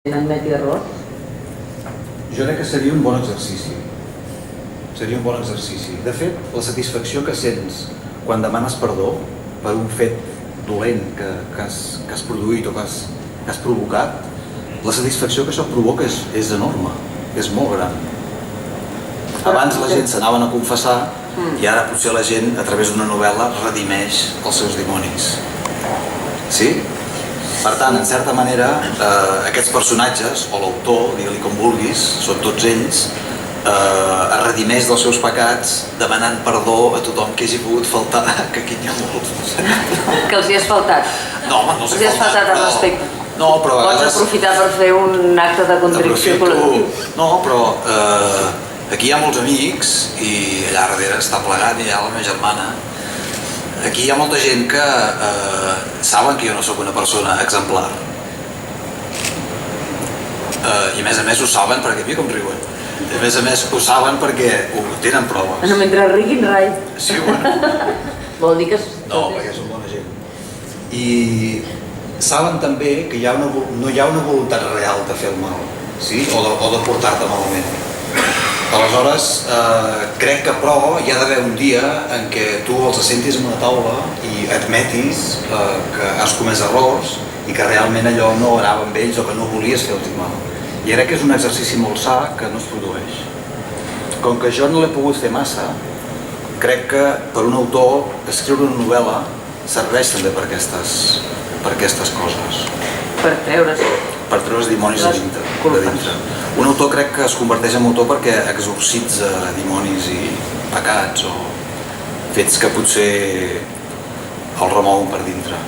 admeti errors? Jo crec que seria un bon exercici. Seria un bon exercici. De fet, la satisfacció que sents quan demanes perdó per un fet dolent que has produït o que has provocat, la satisfacció que això provoca és enorme, és molt gran. Abans la gent s'anaven a confessar i ara potser la gent, a través d'una novel·la, redimeix els seus dimonis. Sí? Per tant, en certa manera, aquests personatges, o l'autor, digue-li com vulguis, són tots ells, es redimeix dels seus pecats demanant perdó a tothom que hagi pogut faltar, que aquí n'hi ha molts. Que els hi has faltat? No, home, no els hi has faltat al respecte? No, però a vegades... Pots aprofitar per fer un acte de contrició col·lectiu? No, però aquí hi ha molts amics i allà darrere està plegat i allà la meva germana. Aquí hi ha molta gent que saben que jo no sóc una persona exemplar. I a més ho saben perquè mira com riuen. I a més ho saben perquè ho tenen proves. No, mentre riguin rai. Sí, bueno. Vol dir que... No, perquè són bona gent. I saben també que no hi ha una voluntat real de fer el mal, sí? O de portar-te malament. Aleshores, crec que però hi ha d'haver un dia en què tu els assentis en una taula i admetis que has comès errors i que realment allò no anava amb ells o que no volies fer-los mal. I crec que és un exercici molt sa que no es produeix. Com que jo no l'he pogut fer massa, crec que per un autor escriure una novel·la serveix també per aquestes coses. Per treure's. Per treure's dimonis de dintre. Un autor crec que es converteix en autor perquè exorcitza dimonis i pecats o fets que potser el remouen per dintre.